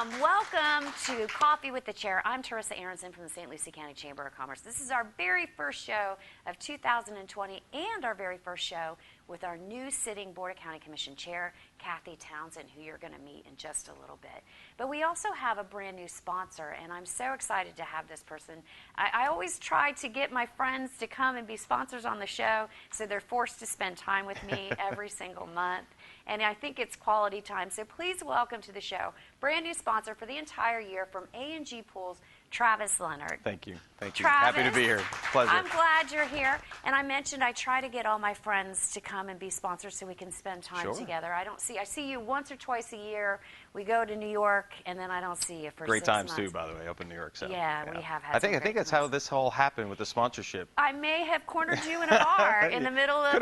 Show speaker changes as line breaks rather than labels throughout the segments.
Welcome to Coffee with the Chair. I'm Teresa Aronson from the St. Lucie County Chamber of Commerce. This is our very first show of 2020 and our very first show with our new sitting Board of County Commission Chair, Kathy Townsend, who you're going to meet in just a little bit. But we also have a brand new sponsor, and I'm so excited to have this person. I always try to get my friends to come and be sponsors on the show, so they're forced to spend time with me every single month. And I think it's quality time. So please welcome to the show, brand new sponsor for the entire year from A&G Pools, Travis Leonard.
Thank you. Thank you.
Travis,
happy to be here. Pleasure.
I'm glad you're here. And I mentioned I try to get all my friends to come and be sponsors so we can spend time together. I see you once or twice a year. We go to New York, and then I don't see you for
great
6
times
months.
too, by the way, up in New York. So
yeah, we have had.
I think that's how this all happened with the sponsorship.
I may have cornered you in a bar in the middle of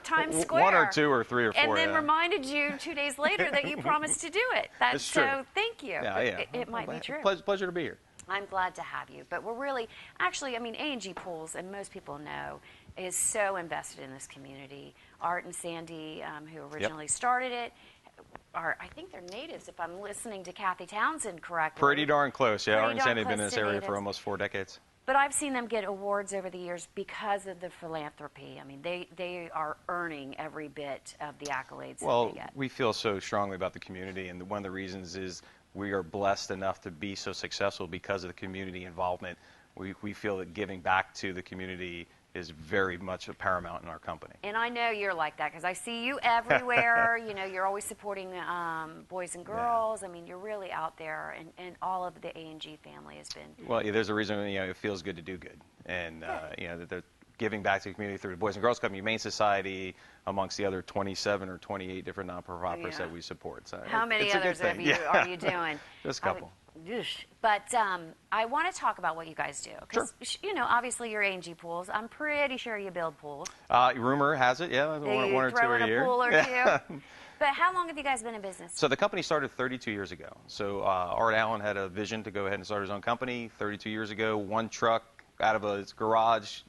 Times Square.
One or two or three or four.
And then reminded you 2 days later that you promised to do it.
That's true.
So thank you.
Yeah.
It might be true.
Pleasure to be here.
I'm glad to have you. But we're really, actually, I mean, A&G Pools, and most people know, is so invested in this community. Art and Sandy, who originally started it, I think they're natives, if I'm listening to Kathy Townsend correctly.
Pretty darn close, yeah. Art and Sandy have been in this area
natives.
for almost 4 decades.
But I've seen them get awards over the years because of the philanthropy. I mean, they are earning every bit of the accolades that they get.
We feel so strongly about the community, and one of the reasons is we are blessed enough to be so successful because of the community involvement. We feel that giving back to the community is very much paramount in our company.
And I know you're like that because I see you everywhere. You know, you're always supporting boys and girls. Yeah. I mean, you're really out there, and all of the A&G family has been.
Well, there's a reason, it feels good to do good. And, that they're giving back to the community through the Boys and Girls Club, Humane Society, amongst the other 27 or 28 different non-profits that we support. So
how many others are you doing?
Just a couple.
But I want to talk about what you guys do. Because, obviously you're A&G Pools. I'm pretty sure you build pools.
Rumor has it, one or two a year.
Pool or two. But how long have you guys been in business?
So the company started 32 years ago. So Art Allen had a vision to go ahead and start his own company 32 years ago. One truck out of a garage,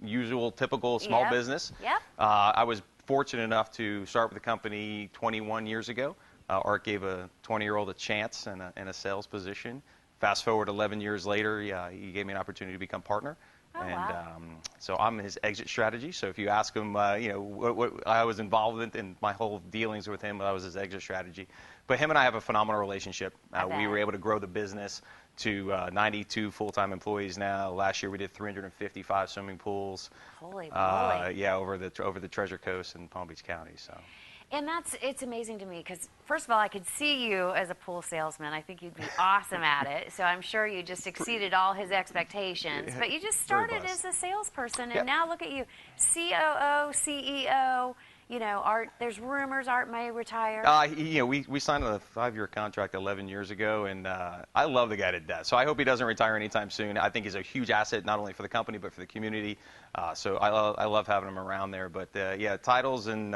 usual, typical small business.
Yep.
I was fortunate enough to start with the company 21 years ago. Art gave a 20-year-old a chance in a sales position. Fast forward 11 years later, he gave me an opportunity to become partner.
Oh, wow.
So I'm his exit strategy. So if you ask him, what I was involved in my whole dealings with him, that was his exit strategy. But him and I have a phenomenal relationship. We were able to grow the business to 92 full-time employees now. Last year we did 355 swimming pools.
Holy moly.
Over the Treasure Coast in Palm Beach County. So.
And it's amazing to me because, first of all, I could see you as a pool salesman. I think you'd be awesome at it. So I'm sure you just exceeded all his expectations. But you just started as a salesperson, and now look at you, COO, CEO. Art. There's rumors Art may retire.
We signed a 5-year contract 11 years ago, and I love the guy to death. So I hope he doesn't retire anytime soon. I think he's a huge asset not only for the company but for the community. So I love having him around there. But titles and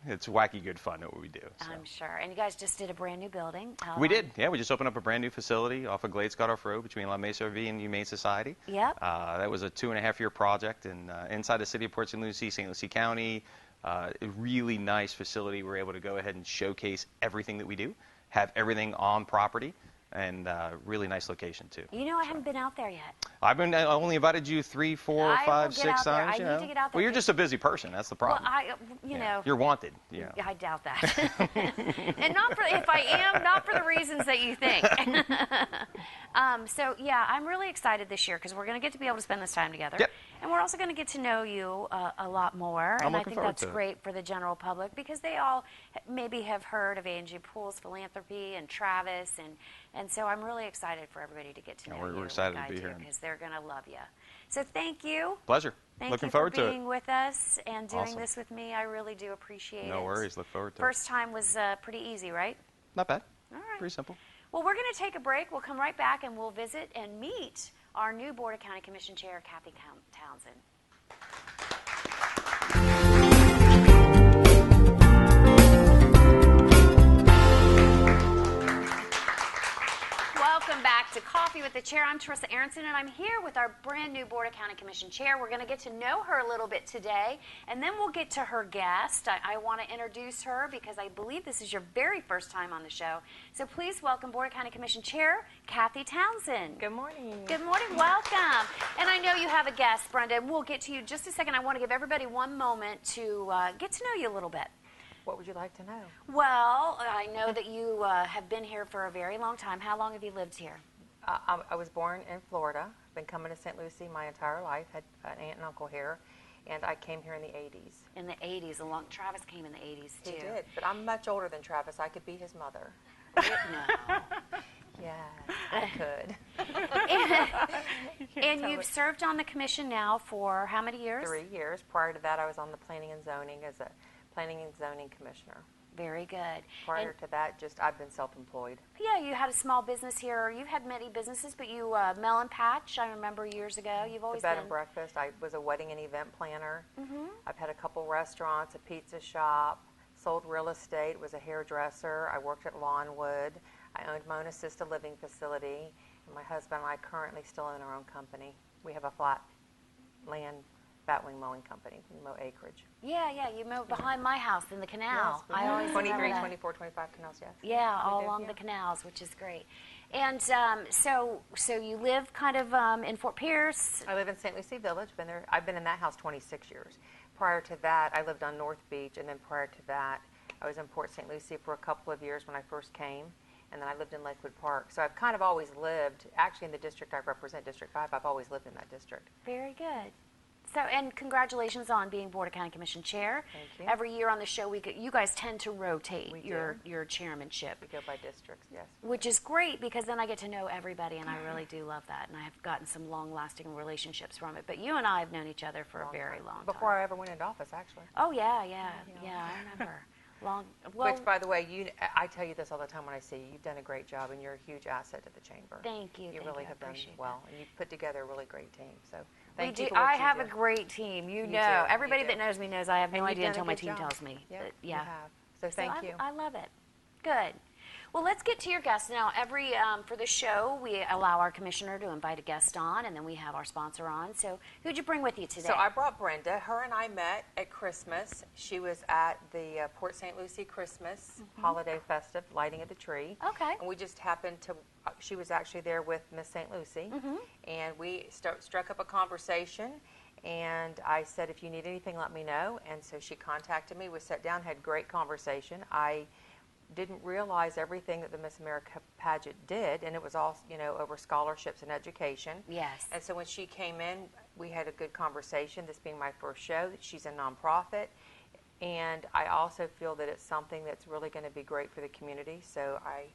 it's wacky good fun what we do. So.
I'm sure. And you guys just did a brand new building.
We did. Yeah, we just opened up a brand new facility off of Glade Scottoff Road between La Mesa RV and Humane Society.
Yep.
That was a 2.5-year project, and inside the city of Port St. Lucie County. A really nice facility. We're able to go ahead and showcase everything that we do, have everything on property, and really nice location too.
I haven't been out there yet.
I only invited you 3, 4, 5, 6 times.
I need to get out there.
Well, you're just a busy person. That's the problem.
Well,
you're wanted.
I doubt that. And if I am, not for the reasons that you think. I'm really excited this year because we're going to get to be able to spend this time together.
Yep.
And we're also going to get to know you a lot more.
I'm
and I
looking
think
forward
that's
to it.
great for the general public because they all maybe have heard of A&G Pools Philanthropy and Travis. And so I'm really excited for everybody to get to know you.
We're excited to be here.
Because they're going to love you. So thank you.
Pleasure.
Looking
forward
to being with us and doing
Awesome.
this with me. I really do appreciate it.
No worries. Look forward to it.
First time was pretty easy, right?
Not bad.
All right.
Pretty simple.
Well, we're going to take a break. We'll come right back and we'll visit and meet our new Board of County Commission Chair, Kathy Townsend. Welcome back to Coffee with the Chair. I'm Teresa Aronson, and I'm here with our brand new Board of County Commission Chair. We're going to get to know her a little bit today, and then we'll get to her guest. I want to introduce her because I believe this is your very first time on the show. So please welcome Board of County Commission Chair Kathy Townsend.
Good morning.
Good morning. Welcome. And I know you have a guest, Brenda, and we'll get to you in just a second. I want to give everybody one moment to get to know you a little bit.
What would you like to know?
Well, I know that you have been here for a very long time. How long have you lived here?
I was born in Florida. Been coming to St. Lucie my entire life. Had an aunt and uncle here, and I came here in the 80s.
In the 80s. Travis came in the 80s, too.
He did, but I'm much older than Travis. I could be his mother.
No.
Yes, I could.
And you've served on the commission now for how many years?
3 years. Prior to that, I was on the Planning and Zoning as a Planning and Zoning Commissioner.
Very good.
Prior to that, I've been self-employed.
Yeah, you had a small business here. You've had many businesses, but you, Melon Patch, I remember years ago. You've always
the bed
been...
and breakfast. I was a wedding and event planner.
Mm-hmm.
I've had a couple restaurants, a pizza shop, sold real estate, was a hairdresser. I worked at Lawnwood. I owned my own assisted living facility. And my husband and I currently still own our own company. We have a flat land batwing mowing company. We mow acreage.
Yeah, you moved behind my house in the canal.
Yes,
I always
23,
remember that.
24, 25 canals, yes.
Yeah, all
do,
along
yeah.
the canals, which is great. And so you live kind of in Fort Pierce.
I live in St. Lucie Village. I've been in that house 26 years. Prior to that, I lived on North Beach, and then prior to that, I was in Port St. Lucie for a couple of years when I first came, and then I lived in Lakewood Park. So I've kind of always lived, actually in the district I represent, District 5, I've always lived in that district.
Very good. So, and congratulations on being Board of County Commission Chair.
Thank you.
Every year on the show, you guys tend to rotate
We
your
do.
chairmanship,
We go by districts, yes.
which is great because then I get to know everybody, and I really do love that. And I have gotten some long-lasting relationships from it. But you and I have known each other for a very long time.
Before I ever went into office, actually.
Oh, yeah, I remember.
Which, by the way, I tell you this all the time when I see you. You've done a great job, and you're a huge asset to the chamber.
Thank you.
You
thank
really
you.
have
I
done
appreciate
well,
that.
and you've put together a really great team. So
We
thank you
do.
for what
I
you
have
do.
a great team. You
You
know,
do.
everybody
You
that
do.
knows me knows I have no
And you've
idea
done a
until my
good
team
job.
tells me.
Yep,
But,
you
yeah.
have. So thank you.
I love it. Good. Well, let's get to your guests now. For the show, we allow our commissioner to invite a guest on, and then we have our sponsor on. So, who'd you bring with you today?
So I brought Brenda. Her and I met at Christmas. She was at the Port St. Lucie Christmas holiday festive, lighting of the tree.
Okay.
And we just happened to, she was actually there with Miss St. Lucie. And we struck up a conversation. And I said, if you need anything, let me know. And so she contacted me. We sat down, had great conversation. I didn't realize everything that the Miss America pageant did, and it was all, over scholarships and education.
Yes.
And so when she came in, we had a good conversation, this being my first show. She's a nonprofit, and I also feel that it's something that's really going to be great for the community. So I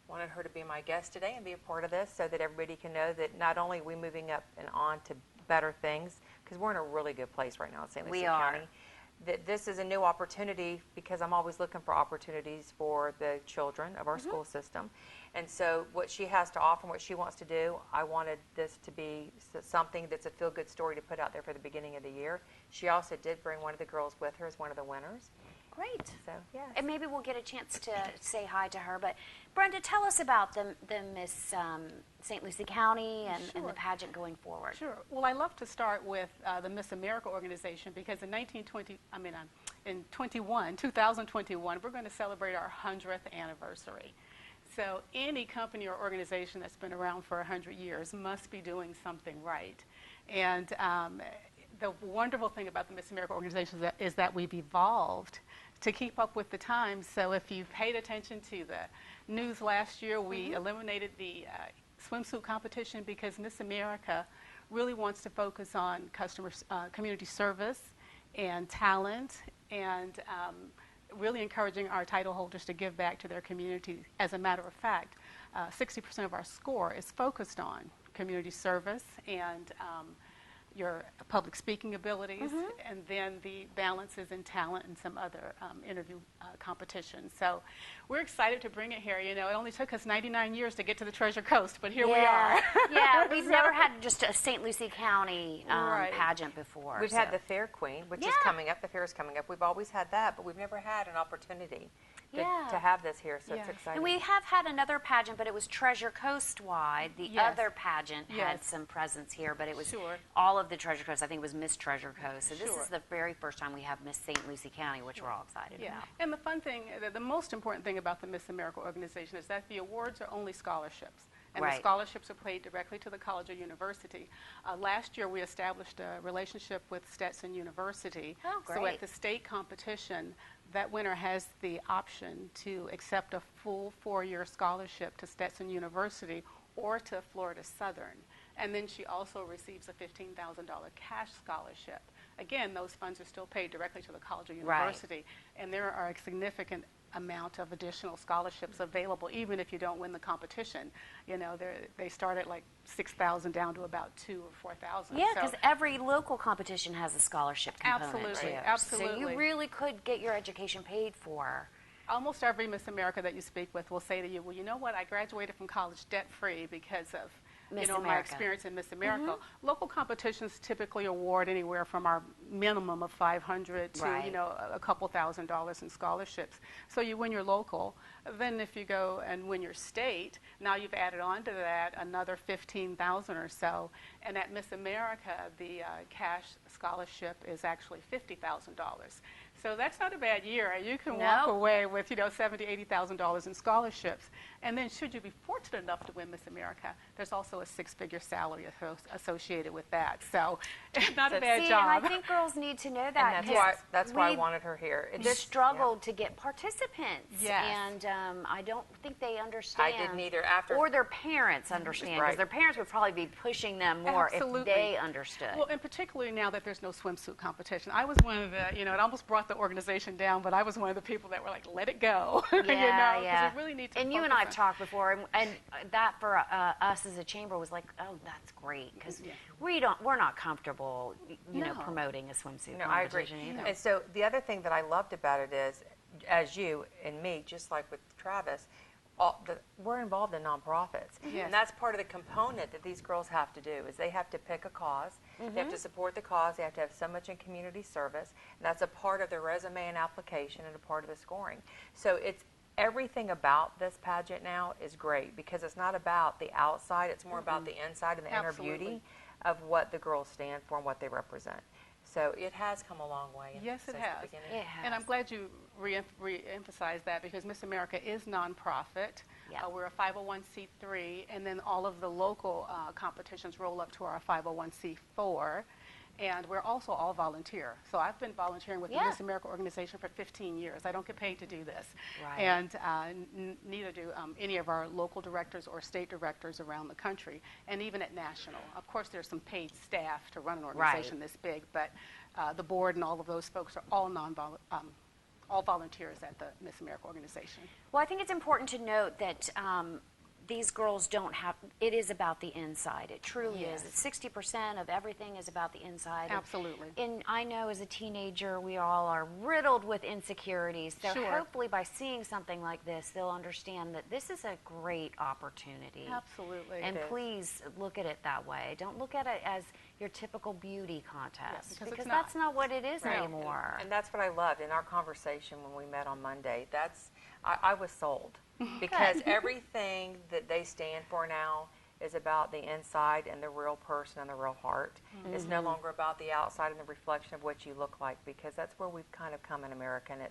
wanted her to be my guest today and be a part of this so that everybody can know that not only are we moving up and on to better things, because we're in a really good place right now in St. Lucie County. That this is a new opportunity because I'm always looking for opportunities for the children of our school system. And so what she has to offer and what she wants to do, I wanted this to be something that's a feel-good story to put out there for the beginning of the year. She also did bring one of the girls with her as one of the winners.
Great.
So, yeah.
And maybe we'll get a chance to say hi to her. But, Brenda, tell us about the Miss St. Lucie County and the pageant going forward.
Sure. Well, I love to start with the Miss America organization because in 2021, we're going to celebrate our 100th anniversary. So any company or organization that's been around for 100 years must be doing something right. And the wonderful thing about the Miss America organization is that we've evolved to keep up with the times. So if you've paid attention to the news last year, we eliminated the swimsuit competition because Miss America really wants to focus on community service and talent and really encouraging our title holders to give back to their community. As a matter of fact, 60% of our score is focused on community service and your public speaking abilities, and then the balances in talent and some other interview competitions. So we're excited to bring it here. It only took us 99 years to get to the Treasure Coast, but here we are.
Yeah, we've never had just a St. Lucie County pageant before.
We've had the Fair Queen, which is coming up. The fair is coming up. We've always had that, but we've never had an opportunity to have this here, so it's
Yeah.
exciting.
And we have had another pageant, but it was Treasure Coast wide. The
Yes.
other pageant had
Yes.
some presence here, but it was
Sure.
all of the Treasure Coast. I think it was Miss Treasure Coast. So this
Sure.
is the very first time we have Miss St. Lucie County, which we're all excited
Yeah,
about.
and the fun thing, the most important thing about the Miss America organization is that the awards are only scholarships. And
Right.
the scholarships are paid directly to the college or university. Last year, we established a relationship with Stetson University.
Oh,
So
great.
at the state competition, that winner has the option to accept a full 4-year scholarship to Stetson University or to Florida Southern. And then she also receives a $15,000 cash scholarship. Again, those funds are still paid directly to the college or
Right.
university. And there are a significant amount of additional scholarships available, even if you don't win the competition. You know, they start at like 6,000 down to about 2,000 or 4,000.
Yeah,
So-
because every local competition has a scholarship component
Absolutely,
too. So
absolutely.
you really could get your education paid for.
Almost every Miss America that you speak with will say to you, well, you know what, I graduated from college debt-free because of
Miss
my
America.
experience in Miss America. Local competitions typically award anywhere from our minimum of $500 to,
Right.
a couple $1,000s in scholarships. So you win your local. Then if you go and win your state, now you've added on to that another $15,000 or so. And at Miss America, the cash scholarship is actually $50,000. So that's not a bad year. You can walk
No.
away with, $70,000, $80,000 in scholarships. And then should you be fortunate enough to win Miss America, there's also a 6-figure salary associated with that. So it's not a bad
See,
job.
and I think girls need to know that.
and that's why I
we've
wanted her here. It
struggled to get participants.
Yes.
And I don't think they understand.
I didn't either. After
Or their parents understand, because
Right.
their parents would probably be pushing them more
Absolutely.
if they understood.
Well, and particularly now that there's no swimsuit competition. I was one of the, it almost brought the organization down, but I was one of the people that were like, let it go.
Yeah,
because we really need to
And you and
focus
I have
on-
talked before, and that for us as a chamber was like, oh, that's great, because
Yeah.
we're not comfortable,
No.
promoting a swimsuit
No, I agree.
competition either.
And so the other thing that I loved about it is, as you and me, just like with Travis, we're involved in nonprofits.
Yes.
And that's part of the component that these girls have to do, is they have to pick a cause. They have to support the cause. They have to have so much in community service. And that's a part of their resume and application and a part of the scoring. So it's everything about this pageant now is great, because it's not about the outside. It's more about the inside and the inner
Absolutely.
beauty of what the girls stand for and what they represent. So it has come a long way.
Yes, it
since the
has.
beginning.
It has.
And I'm glad you re-emphasized that, because Miss America is nonprofit.
Yeah.
We're a 501c3, and then all of the local competitions roll up to our 501c4. And we're also all volunteer. So I've been volunteering with
Yeah.
the Miss America organization for 15 years. I don't get paid to do this.
Right.
And neither do any of our local directors or state directors around the country, and even at national. Of course, there's some paid staff to run an organization this big, but the board and all of those folks are all all volunteers at the Miss America organization.
Well, I think it's important to note that these girls don't have, it is about the inside. It truly
Yes.
is. It's 60% of everything is about the inside.
Absolutely.
And I know as a teenager, we all are riddled with insecurities. So
Sure.
hopefully by seeing something like this, they'll understand that this is a great opportunity.
Absolutely.
And
It is.
please look at it that way. Don't look at it as your typical beauty contest,
because it's
because
not.
that's not what it is
Right.
anymore.
And that's what I loved in our conversation when we met on Monday. I was sold, because everything that they stand for now is about the inside and the real person and the real heart. It's no longer about the outside and the reflection of what you look like, because that's where we've kind of come in America. And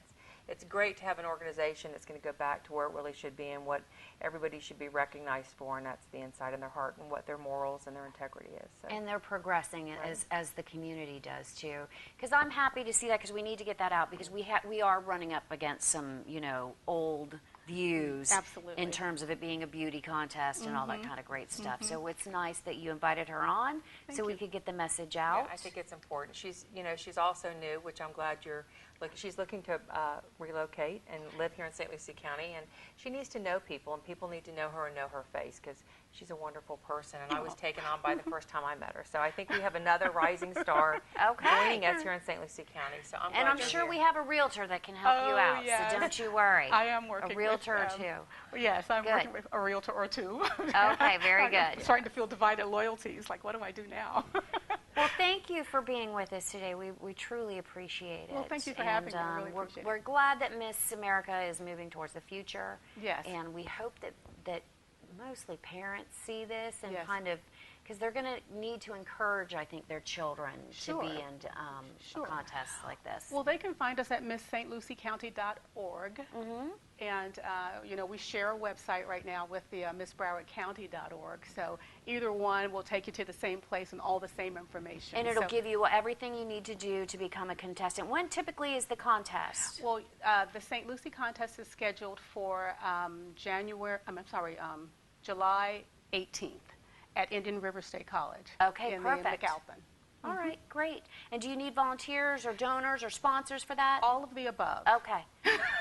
it's great to have an organization that's going to go back to where it really should be and what everybody should be recognized for, and that's the inside and their heart and what their morals and their integrity is. So.
And they're progressing as the community does too. Because I'm happy to see that, because we need to get that out, because we are running up against some old views
Absolutely.
in terms of it being a beauty contest and all that kind of great stuff. So it's nice that you invited her on so we could get the message out.
Yeah, I think it's important. She's also new, which I'm glad she's looking to relocate and live here in St. Lucie County, and she needs to know people, and people need to know her and know her face, because she's a wonderful person, and I was taken on by the first time I met her. So I think we have another rising star
Okay.
joining us here in St. Lucie County. So I'm glad
And I'm
you're
sure
here.
we have a realtor that can help you
Oh,
out,
yes.
so don't you worry.
I am working
A realtor or
with,
two.
Yes, I'm
Good.
working with a realtor or two.
Okay, very
I'm
good.
starting to feel divided loyalties. Like, what do I do now?
Well, thank you for being with us today. We truly appreciate it.
Well, thank you for having me. I really appreciate it.
We're glad that Miss America is moving towards the future.
Yes.
And we hope that mostly parents see this and
Yes.
kind of, because they're going to need to encourage, I think, their children
Sure.
to be in
Sure.
contests like this.
Well, they can find us at MissStLucieCounty.org. And, we share a website right now with the MissBrowardCounty.org. So either one will take you to the same place and all the same information.
And it'll give you everything you need to do to become a contestant. When typically is the contest?
Well, the St. Lucie contest is scheduled for July 18th at Indian River State College.
Okay,
in
perfect.
the McAlpin.
All right, great. And do you need volunteers or donors or sponsors for that?
All of the above.
Okay,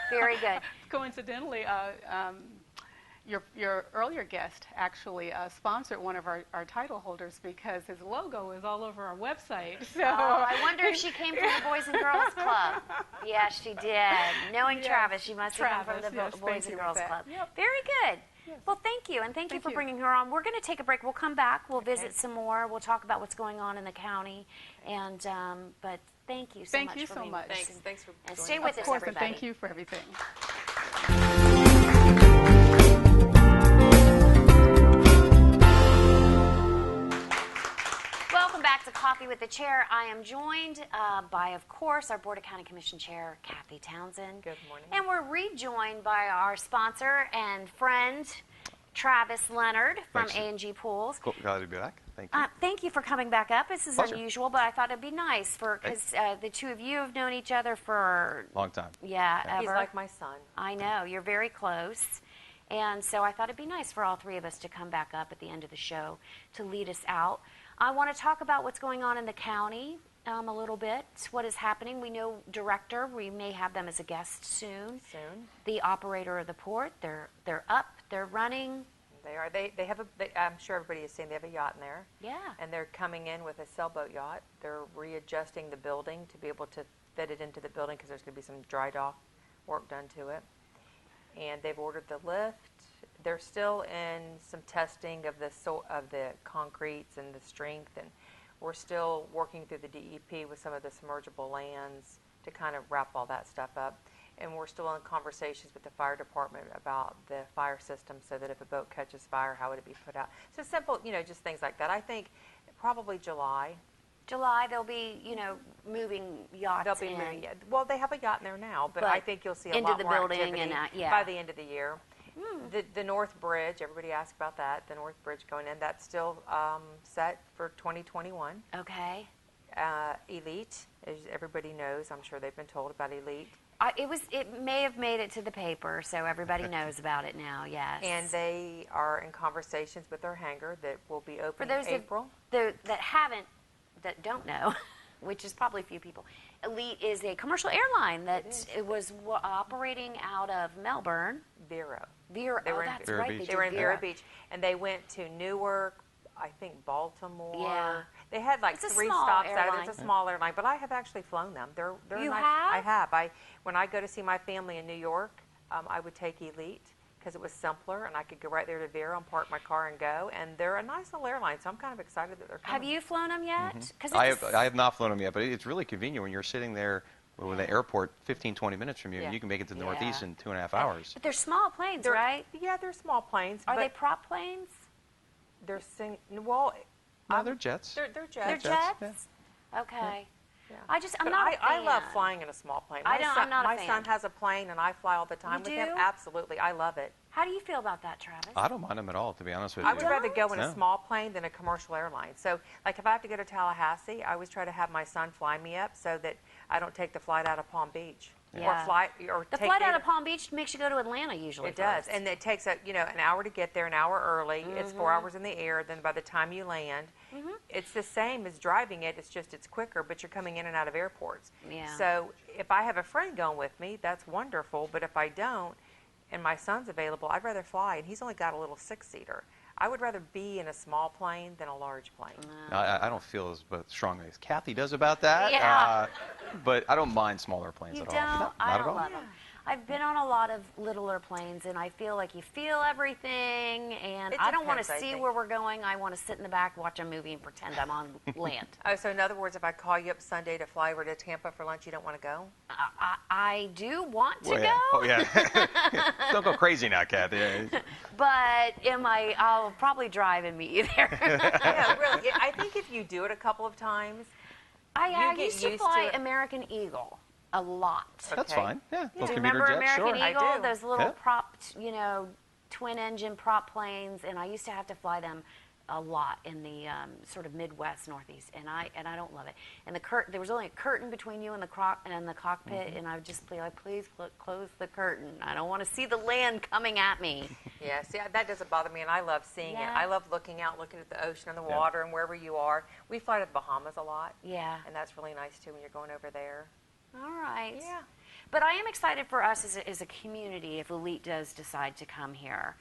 very good.
Coincidentally, your earlier guest actually sponsored one of our title holders because his logo is all over our website. So
I wonder if she came from the Boys and Girls Club. Yes, she did. Knowing
Yes,
Travis, she must have come from the
Travis, yes,
Boys
thank
and
you
Girls
for that.
Club.
Yep.
Very good.
Yes.
Well, thank you, and thank you
Thank
for
you.
bringing her on. We're going to take a break. We'll come back. We'll visit some more. We'll talk about what's going on in the county. And but thank you so much.
Thank you
for
so
being
much.
with us.
Thanks for
And
joining
stay
us.
with
Of
us,
course, and
everybody.
thank you for everything.
Welcome back to Coffee with the Chair. I am joined by, of course, our Board of County Commission Chair, Kathy Townsend.
Good morning.
And we're rejoined by our sponsor and friend, Travis Leonard from
Thanks.
A&G Pools.
Cool. Glad to be back. Thank you.
Thank you for coming back up. This is
Pleasure.
unusual, but I thought it'd be nice because the two of you have known each other for,
Long time.
ever.
He's like my son.
I know, you're very close. And so I thought it'd be nice for all three of us to come back up at the end of the show to lead us out. I want to talk about what's going on in the county a little bit, what is happening. We know Director, we may have them as a guest soon. The operator of the port, they're up, they're running.
They are. They have a. I'm sure everybody has seen. They have a yacht in there.
Yeah.
And they're coming in with a sailboat yacht. They're readjusting the building to be able to fit it into the building because there's going to be some dry dock work done to it. And they've ordered the lift. They're still in some testing of the concretes and the strength, and we're still working through the DEP with some of the submergible lands to kind of wrap all that stuff up. And we're still in conversations with the fire department about the fire system so that if a boat catches fire, how would it be put out? So simple, just things like that. I think probably July.
They'll be, moving yachts
They'll be
in.
moving. Yeah. Well, they have a yacht in there now, but
But
I think you'll see a
into
lot
the
more
building
activity
and, yeah.
by the end of the year. The North Bridge, everybody asked about that. The North Bridge going in, that's still set for 2021.
Okay.
Elite, as everybody knows, I'm sure they've been told about Elite.
It may have made it to the paper, so everybody knows about it now. Yes.
And they are in conversations with their hangar that will be
For
open
those
in April.
that don't know, which is probably a few people, Elite is a commercial airline that it was operating out of Melbourne.
Vero.
Vero.
They were in
That's
Vero
right.
Beach.
They were in Vero Beach, and they went to Newark, I think Baltimore.
Yeah.
They had like
It's a
3
small
stops out of
airline.
it. It's a small airline, but I have actually flown them. They're
You
nice.
have?
I have. When I go to see my family in New York, I would take Elite because it was simpler, and I could go right there to Vero and park my car and go. And they're a nice little airline, so I'm kind of excited that they're coming.
Have you flown them yet? 'Cause
I
it's
have not flown them yet, but it's really convenient when you're sitting there with the airport 15, 20 minutes from you,
Yeah.
and you can make it to the
Yeah.
Northeast in 2.5 hours.
But they're small planes,
They're-
right?
Yeah, they're small planes.
Are
but
they prop planes?
They're
No, they're jets.
They're
They're
jets.
jets.
yeah.
Okay.
Yeah.
I'm
But
not. a
I love
fan.
flying in a small plane.
I'm not a
my
fan.
son has a plane, and I fly all the time with him.
do?
Absolutely, I love it.
How do you feel about that, Travis?
I don't mind them at all, to be honest with
I
you.
would rather go in a
No.
small plane than a commercial airline. So, like, if I have to go to Tallahassee, I always try to have my son fly me up so that I don't take the flight out of Palm Beach.
Yeah.
Or
The
take
flight out
Dana-
of Palm Beach makes you go to Atlanta usually.
It does,
first.
and it takes an hour to get there, an hour early. It's 4 hours in the air. Then by the time you land, it's the same as driving it. It's just it's quicker, but you're coming in and out of airports.
Yeah.
So if I have a friend going with me, that's wonderful. But if I don't, and my son's available, I'd rather fly, and he's only got a little 6-seater. I would rather be in a small plane than a large plane.
I don't feel as strongly as Kathy does about that.
Yeah.
But I don't mind smaller planes
You
at
don't?
all. No,
I
not
don't
at all.
love them. I've been on a lot of littler planes, and I feel like you feel everything, and
It
I don't want
depends, I
to see
think.
where we're going. I want to sit in the back, watch a movie, and pretend I'm on land.
Oh, so in other words, if I call you up Sunday to fly over to Tampa for lunch, you don't want to go?
I do want to
Well,
go,
yeah. Oh, yeah. Don't go crazy now, Kathy.
but I'll probably drive and meet you there.
Yeah, really. I think if you do it a couple of times,
I
get
used to
used
fly
to it.
American Eagle a lot.
That's
Okay.
fine. Yeah. Those
Do you
commuter
remember
jets,
American
sure.
I
Eagle?
do.
Those little
Yeah.
prop, twin engine prop planes, and I used to have to fly them a lot in the sort of Midwest, Northeast, and I don't love it. And there was only a curtain between you and the cockpit, and I would just be like, please close the curtain. I don't want to see the land coming at me.
yeah, see, that doesn't bother me, and I love seeing it.
Yeah.
I love looking out, looking at the ocean and the
Yeah.
water and wherever you are. We fly to the Bahamas a lot,
Yeah.
and that's really nice, too, when you're going over there.
All right.
Yeah.
But I am excited for us as a community if Elite does decide to come here,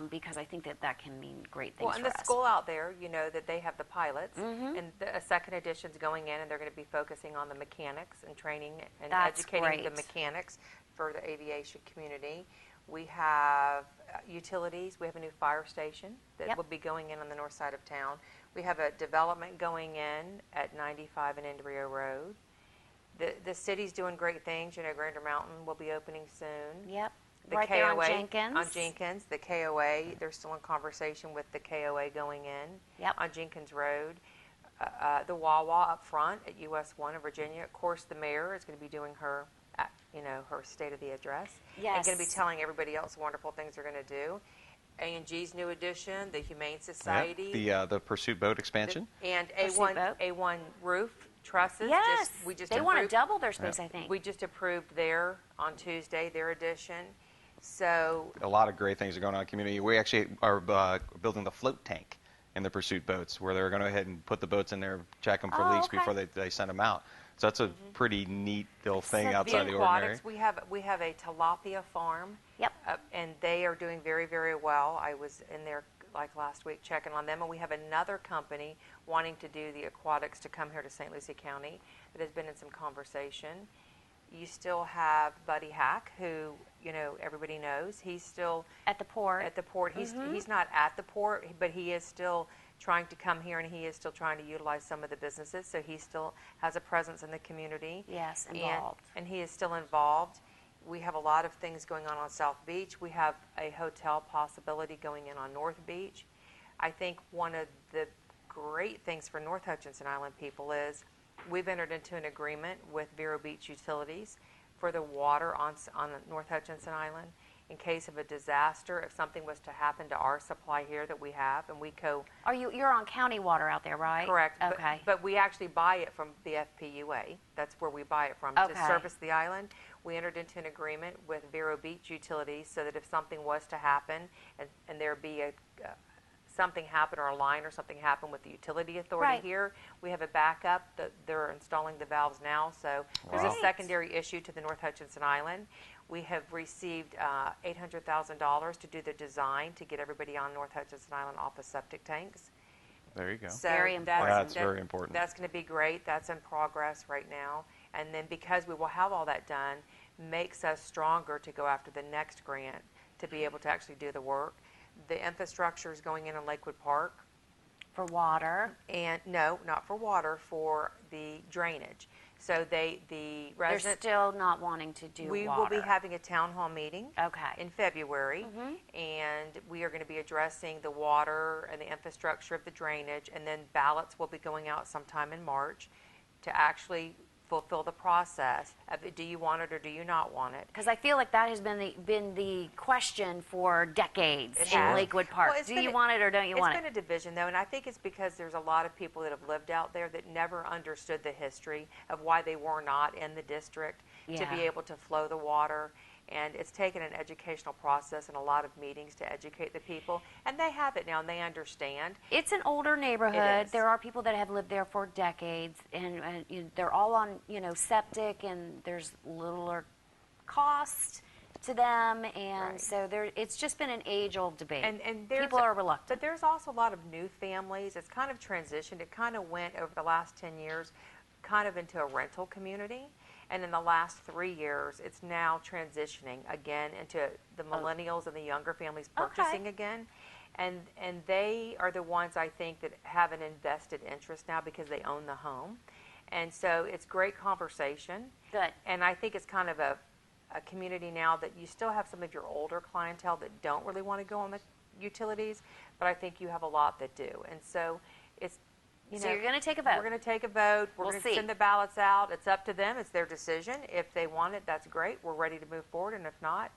because I think that can mean great things
Well, and
for
the
us.
school out there, that they have the pilots,
Mm-hmm.
and a second edition's going in, and they're going to be focusing on the mechanics and training and
That's
educating the
great.
mechanics for the aviation community. We have utilities. We have a new fire station that
Yep.
will be going in on the north side of town. We have a development going in at 95 and Indrio Road. The city's doing great things. Grander Mountain will be opening soon.
Yep.
The
Right
KOA
there on Jenkins.
On Jenkins, the KOA. They're still in conversation with the KOA going in.
Yep.
On Jenkins Road. The Wawa up front at US 1 in Virginia. Of course, the mayor is going to be doing her, her State of the Address.
Yes.
And going to be telling everybody else wonderful things they're going to do. A&G's new addition, the Humane Society.
Yeah. The Pursuit boat expansion.
And
Pursuit boat.
A1 roof trusses.
Yes.
We just
they want to
approved-
double their space, I think.
We just approved on Tuesday, their addition. So
A lot of great things are going on in the community. We actually are building the float tank in the Pursuit boats, where they're going to go ahead and put the boats in there, check them for
Oh,
leaks
okay.
before they send them out. So that's a pretty neat little thing
So
outside
the
the ordinary.
aquatics, we have a tilapia farm.
Yep.
And they are doing very, very well. I was in there like last week checking on them, and we have another company wanting to do the aquatics to come here to St. Lucie County that has been in some conversation. You still have Buddy Hack, who everybody knows. He's still
At the port.
at the port. He's not at the port, but he is still trying to come here, and he is still trying to utilize some of the businesses. So he still has a presence in the community.
Yes, involved.
And he is still involved. We have a lot of things going on South Beach. We have a hotel possibility going in on North Beach. I think one of the great things for North Hutchinson Island people is we've entered into an agreement with Vero Beach Utilities for the water on North Hutchinson Island in case of a disaster. If something was to happen to our supply here that we have, and we
You're on county water out there, right?
correct,
Okay.
but we actually buy it from the FPUA. That's where we buy it from to
Okay.
service the island. We entered into an agreement with Vero Beach Utilities so that if something was to happen and there be something happen or a line or something happen with the utility authority
Right.
here, we have a backup. They're installing the valves now, so there's a
Great.
secondary issue to the North Hutchinson Island. We have received $800,000 to do the design to get everybody on North Hutchinson Island off of septic tanks.
There you go.
So
Very important.
That's very important.
That's going to be great. That's in progress right now. And then because we will have all that done, makes us stronger to go after the next grant to be able to actually do the work. The infrastructure is going in Lakewood Park.
For water.
And no, not for water, for the drainage. So the
They're
residents,
still not wanting to do
we
water.
will be having a town hall meeting
Okay.
in February, and we are going to be addressing the water and the infrastructure of the drainage, and then ballots will be going out sometime in March to actually fulfill the process of do you want it or do you not want it.
Because I feel like that has been the question for decades
It
in
has.
Lakewood Park.
Well, it's
Do
been
you
a-
want it or don't you want
It's been
it?
a division, though, and I think it's because there's a lot of people that have lived out there that never understood the history of why they were not in the district to
Yeah.
be able to flow the water. And it's taken an educational process and a lot of meetings to educate the people, and they have it now, and they understand.
It's an older neighborhood.
is.
There are people that have lived there for decades, and they're all on septic, and there's littler cost to them, and
Right.
so it's just been an age-old debate.
And there's,
people are reluctant.
But there's also a lot of new families. It's kind of transitioned. It kind of went over the last 10 years kind of into a rental community. And in the last 3 years, it's now transitioning again into the millennials and the younger families purchasing again. And they are the ones, I think, that have an invested interest now because they own the home. And so it's great conversation.
Good.
And I think it's kind of a community now that you still have some of your older clientele that don't really want to go on the utilities, but I think you have a lot that do. And so it's,
So you're going to take a vote.
We're going to take a vote. We're going to send the ballots out. It's up to them. It's their decision. If they want it, that's great. We're ready to move forward. And if not,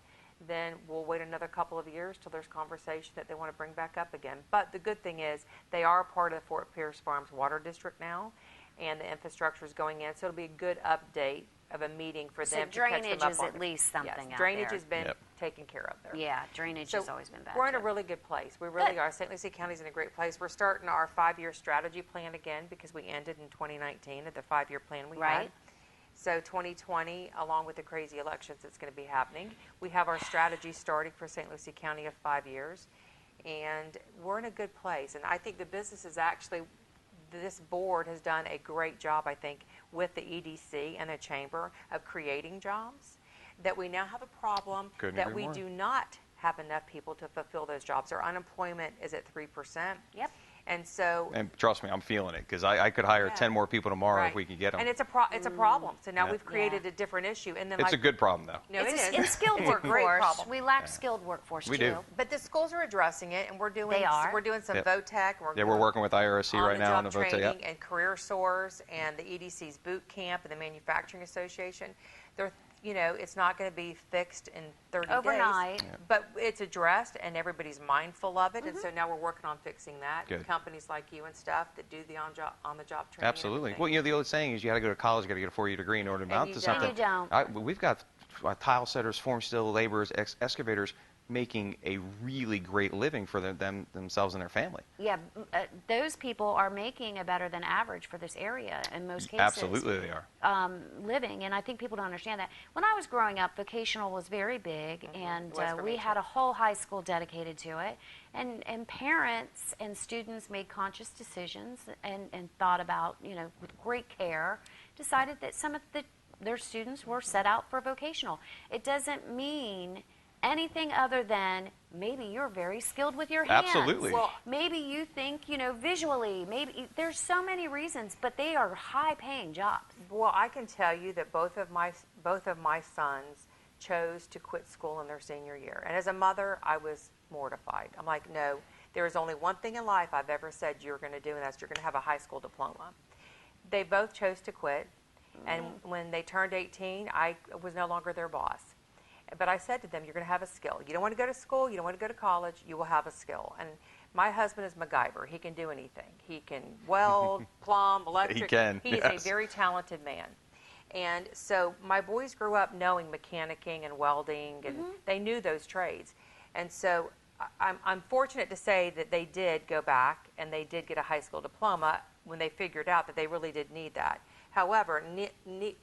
then we'll wait another couple of years till there's conversation that they want to bring back up again. But the good thing is they are part of the Fort Pierce Farms Water District now, and the infrastructure is going in. So it'll be a good update of a meeting for them to catch them
drainage
up
is
on
at least something out
drainage
there.
has been taken care of there.
Yeah, drainage has always been bad.
We're in a
too.
really good place. We really are. St. Lucie County's in a great place. We're starting our 5-year strategy plan again because we ended in 2019 at the 5-year plan we had. So 2020, along with the crazy elections that's going to be happening, we have our strategy starting for St. Lucie County of 5 years. And we're in a good place. And I think the business is actually, this board has done a great job, I think, with the EDC and the Chamber of creating jobs, that we now have a problem that we do not have enough people to fulfill those jobs. Our unemployment is at 3%.
Yep.
And so,
and trust me, I'm feeling it because I could hire 10 more people tomorrow if we could get them.
and it's a problem. So now we've created a different issue. And then
It's a good problem, though.
No, it is.
In skilled
It's a great
workforce,
problem.
we lack skilled workforce
We
too.
do.
But the schools are addressing it, and we're doing some VOTEC.
We're working with IRSC right now on the
on-the-job
VOTEC.
training and Career Source and the EDC's boot camp and the Manufacturing Association. They're, it's not going to be fixed in 30
Overnight.
days, but it's addressed and everybody's mindful of it. And so now we're working on fixing that.
Good.
Companies like you and stuff that do the on-the-job training.
Absolutely.
And
Well, the old saying is you got to go to college, you got to get a 4-year degree in order to amount
you
to
don't.
something.
And you don't.
We've got tile setters, form steel laborers, excavators making a really great living for themselves and their family.
Yeah, those people are making a better than average for this area in most cases.
Absolutely, they are.
Living, and I think people don't understand that. When I was growing up, vocational was very big, and we had a whole high school dedicated to it. And parents and students made conscious decisions and thought about, with great care, decided that some of their students were set out for vocational. It doesn't mean anything other than maybe you're very skilled with your hands.
Absolutely.
Well, maybe you think, visually. Maybe there's so many reasons, but they are high-paying jobs.
Well, I can tell you that both of my sons chose to quit school in their senior year. And as a mother, I was mortified. I'm like, no, there is only one thing in life I've ever said you're going to do, and that's you're going to have a high school diploma. They both chose to quit. And when they turned 18, I was no longer their boss. But I said to them, you're going to have a skill. You don't want to go to school. You don't want to go to college. You will have a skill. And my husband is MacGyver. He can do anything. He can weld, plumb, electric.
He can,
He is a very talented man. And so my boys grew up knowing mechanicking and welding, and they knew those trades. And so I'm fortunate to say that they did go back and they did get a high school diploma when they figured out that they really did need that. However,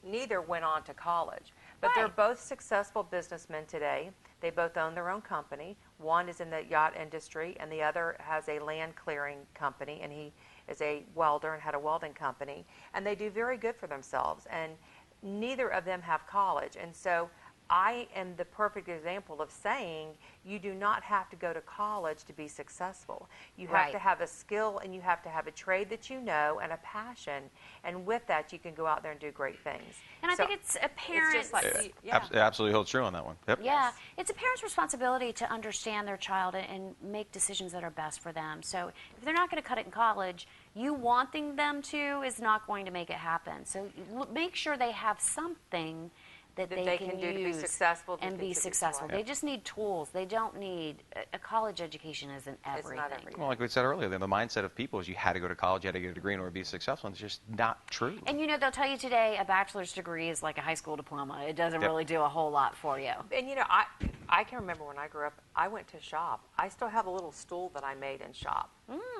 neither went on to college. But they're both successful businessmen today. They both own their own company. One is in the yacht industry, and the other has a land clearing company, and he is a welder and had a welding company. And they do very good for themselves. And neither of them have college. And so I am the perfect example of saying you do not have to go to college to be successful. You have to have a skill, and you have to have a trade that you know and a passion. And with that, you can go out there and do great things.
And I think it's a parent's...
Absolutely holds true on that one. Yep.
Yeah, it's a parent's responsibility to understand their child and make decisions that are best for them. So if they're not going to cut it in college, you wanting them to is not going to make it happen. So make sure they have something that they can
do
use
to be successful.
and be successful. They just need tools. They don't need a college education isn't everything.
It's not everything.
Well, like we said earlier, the mindset of people is you had to go to college, you had to get a degree in order to be successful, and it's just not true.
And they'll tell you today a bachelor's degree is like a high school diploma. It doesn't really do a whole lot for you.
And I can remember when I grew up, I went to shop. I still have a little stool that I made in shop.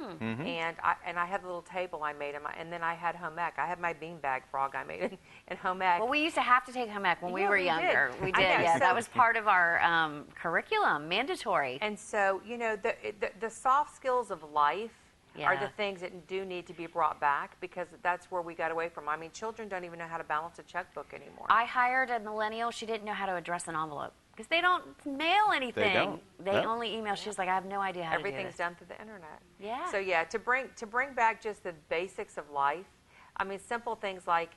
And I have a little table I made, and then I had home ec. I had my beanbag frog I made in home ec.
Well, we used to have to take home ec when we were younger.
Did.
We did,
yeah. So,
that was part of our curriculum, mandatory.
And so, the soft skills of life, are the things that do need to be brought back, because that's where we got away from. I mean, children don't even know how to balance a checkbook anymore.
I hired a millennial. She didn't know how to address an envelope because they don't mail anything.
They don't.
They
No.
only email. She was like, I have no idea how to do
Everything's
this.
done through the internet.
Yeah.
So yeah, to bring back just the basics of life. I mean, simple things like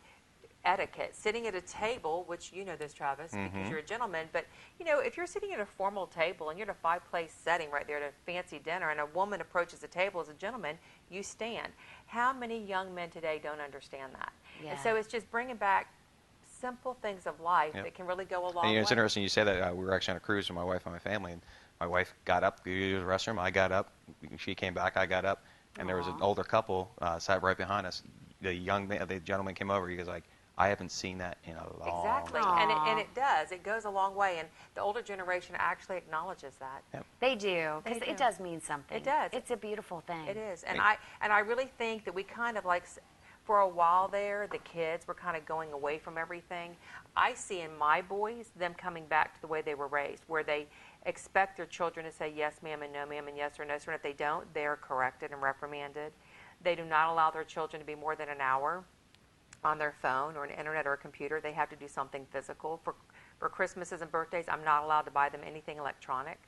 etiquette, sitting at a table, which you know this, Travis, because you're a gentleman. But you know, if you're sitting at a formal table and you're at a five-place setting right there at a fancy dinner, and a woman approaches the table as a gentleman, you stand. How many young men today don't understand that?
Yeah.
And so it's just bringing back simple things of life
Yep.
that can really go a long
And, you know,
way.
it's interesting you say that. We were actually on a cruise with my wife and my family, and my wife got up to use the restroom. I got up. She came back. I got up, and there was an
Aw.
older couple sat right behind us. The gentleman came over. He goes like, "I haven't seen that in a long
Exactly,
time."
and it does. It goes a long way, and the older generation actually acknowledges that.
Yep.
They do because
They do.
it does mean something.
It does.
It's a beautiful thing.
It is, and I really think that we kind of like, for a while there, the kids were kind of going away from everything. I see in my boys them coming back to the way they were raised, where they expect their children to say yes, ma'am, and no, ma'am, and yes or no, sir. And if they don't, they are corrected and reprimanded. They do not allow their children to be more than an hour on their phone or an internet or a computer. They have to do something physical. For Christmases and birthdays, I'm not allowed to buy them anything electronic.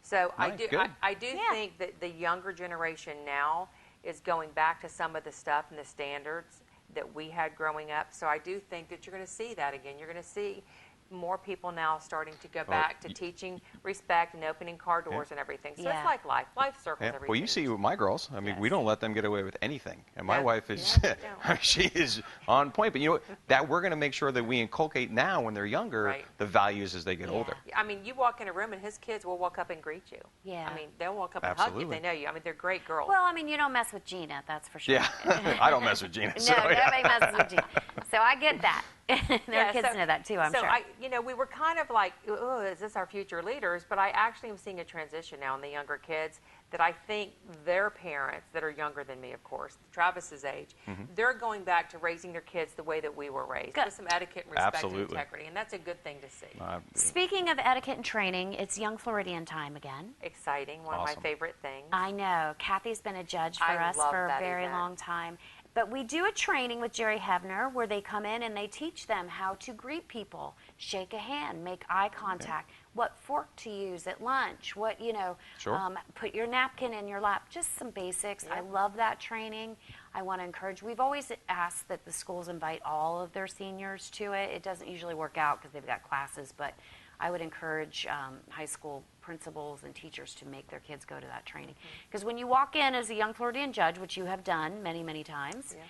So
Nice, good.
I do
Yeah.
think that the younger generation now is going back to some of the stuff and the standards that we had growing up. So I do think that you're going to see that again. You're going to see more people now starting to go back to teaching respect and opening car doors and everything. So
Yeah.
it's like life. Life circles
Yeah.
everything.
Well, you see with my girls, I mean, we
Yes.
don't let them get away with anything. And my
No.
wife is,
Yeah, we don't.
she is on point. But you know what? That we're going to make sure that we inculcate now when they're younger
Right.
the values as they get
Yeah.
older.
I mean, you walk in a room and his kids will walk up and greet you.
Yeah.
I mean, they'll walk up and hug you if
Absolutely.
they know you. I mean, they're great girls.
Well, I mean, you don't mess with Gina, that's for sure.
Yeah. I don't mess with Gina.
No,
So, yeah.
nobody messes with Gina. So I get that. Their kids
so-
know that too, I'm
so
sure.
we were kind of like, oh, is this our future leaders? But I actually am seeing a transition now in the younger kids that I think their parents, that are younger than me, of course, Travis's age, they're going back to raising their kids the way that we were raised,
Good.
with some etiquette and respect and
Absolutely.
integrity, and that's a good thing to see.
Speaking of etiquette and training, it's Young Floridian time again.
Exciting, one of
Awesome.
my favorite things.
I know. Kathy's been a judge for
I
us
love
for a
that
very
event.
long time. But we do a training with Jerry Hebner where they come in and they teach them how to greet people, shake a hand, make eye contact, what fork to use at lunch, what,
Sure.
put your napkin in your lap, just some basics. I
Yep.
love that training. I want to encourage. We've always asked that the schools invite all of their seniors to it. It doesn't usually work out because they've got classes, but I would encourage high school principals and teachers to make their kids go to that training. Because when you walk in as a Young Floridian judge, which you have done many, many times,
Yes.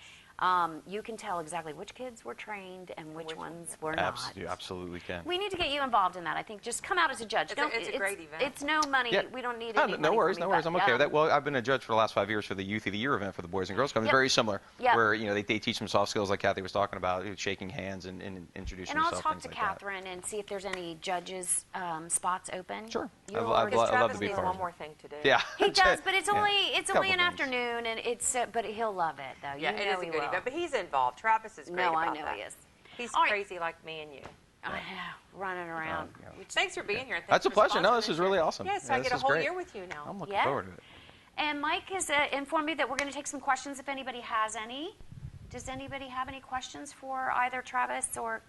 you can tell exactly which kids were trained and which
Which
ones were not.
You absolutely can.
We need to get you involved in that. I think just come out as a judge.
It's a great event.
It's no money.
Yeah.
We don't need
No,
any
no
money
worries,
from
no
you,
worries.
but,
I'm okay with that. Well, I've been a judge for the last 5 years for the Youth of the Year event for the Boys and Girls Club. It's
Yep.
very similar,
Yep.
where they teach them soft skills like Kathy was talking about, shaking hands and introducing
And I'll
yourself.
talk
things
to
like that.
Catherine and see if there's any judges spots open.
Sure.
You
I'd
already-
love
Because Travis
to be
needs
part of
one
it.
more thing to do.
Yeah.
He does, but it's
Yeah.
only an
Couple things.
afternoon, and it's but he'll love it though.
Yeah,
you
it
know
is a
he
good
will.
event. But he's involved. Travis is great
No, I
about
know
that.
he is.
He's
All right.
crazy like me and you.
I know, running around.
yeah.
Thanks for being here. And
That's a
thanks for
pleasure. No,
sponsoring
this is really
year.
awesome.
Yes,
Yeah,
I
this
get a
is
whole
great.
year with you now.
I'm looking
Yeah.
forward to it.
And Mike has informed me that we're going to take some questions if anybody has any. Does anybody have any questions for either Travis or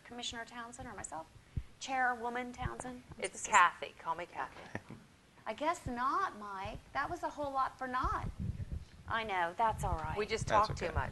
Commissioner Townsend or myself? Chairwoman Townsend?
It's Kathy. Call me Kathy.
I guess not, Mike. That was a whole lot for not. I know. That's all right.
We just
That's
talk
okay.
too much.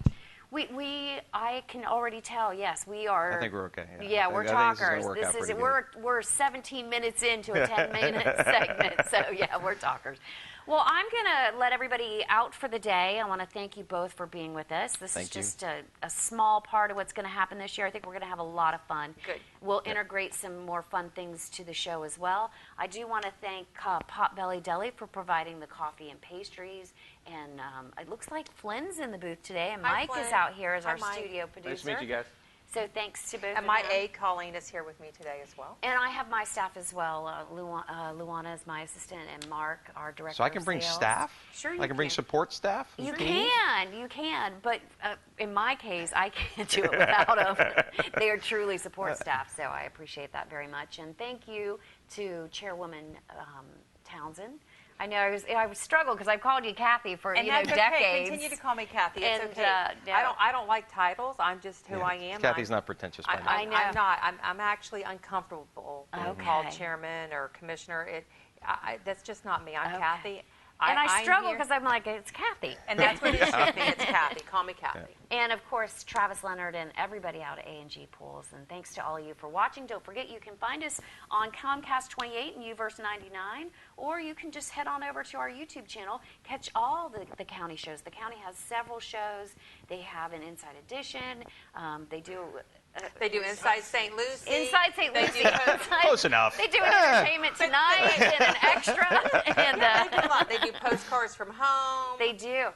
I can already tell. Yes, we are.
I think we're okay.
Yeah, we're
I think
talkers.
this is gonna work out pretty good.
We're 17 minutes into a 10-minute segment, so yeah, we're talkers. Well, I'm gonna let everybody out for the day. I want to thank you both for being with us. This
Thank
is
you.
just a small part of what's going to happen this year. I think we're going to have a lot of fun.
Good.
We'll integrate some more fun things to the show as well. I do want to thank Potbelly Deli for providing the coffee and pastries. And it looks like Flynn's in the booth today, and
Hi,
Mike is
Flynn.
out here as
Hi,
our
Mike.
studio producer.
Nice to meet you guys.
So thanks to both
And my
of them.
aide, Colleen, is here with me today as well.
And I have my staff as well. Luana is my assistant, and Mark, our director.
So I can
of
bring
sales.
staff?
Sure you
I can bring
can.
support staff?
You
teams?
can, but in my case, I can't do it without them. They are truly support staff, so I appreciate that very much. And thank you to Chairwoman Townsend I know I struggled because I've called you Kathy for
And that's okay.
decades.
Continue to call me Kathy. It's
And,
okay.
no.
I don't like titles. I'm just who I am.
Kathy's not pretentious by now.
I know.
I'm not. I'm actually uncomfortable being called
Okay.
chairman or commissioner. That's just not me. I'm
Okay.
Kathy.
And I
I'm
struggle
here-
because I'm like, it's Kathy.
And that's what it should be. It's Kathy. Call me Kathy.
And of course, Travis Leonard and everybody out at A&G Pools. And thanks to all of you for watching. Don't forget, you can find us on Comcast 28 and Uverse 99, or you can just head on over to our YouTube channel, catch all the county shows. The county has several shows. They have an Inside Edition. They do.
They do Inside St. Lucie.
Inside St.
They
Lucie.
do-
Close enough.
They do an Entertainment Tonight and an Extra. And
They do a lot. They do postcards from home.
they do.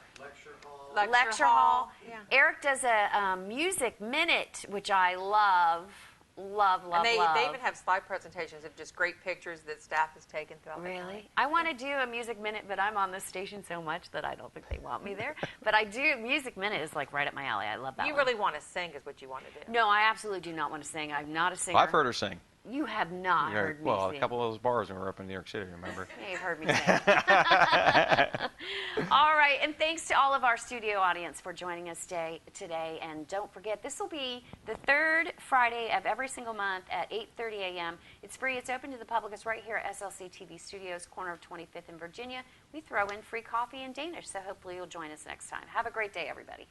Lecture hall. Yeah.
Eric does a music minute, which I love. Love.
And they even have slide presentations of just great pictures that staff has taken throughout the
Really?
county.
I want to do a music minute, but I'm on this station so much that I don't think they want me there. But I do. Music minute is like right up my alley. I love that.
You
one.
really want to sing is what you want to do.
No, I absolutely do not want to sing. I'm not a singer.
I've heard her sing.
You have not heard me
Well,
sing.
a couple of those bars when we were up in New York City, remember?
Yeah, you've heard me sing. All right, and thanks to all of our studio audience for joining us today. And don't forget, this will be the third Friday of every single month at 8:30 a.m. It's free. It's open to the public. It's right here at SLC TV Studios, corner of 25th and Virginia. We throw in free coffee in Danish, so hopefully you'll join us next time. Have a great day, everybody.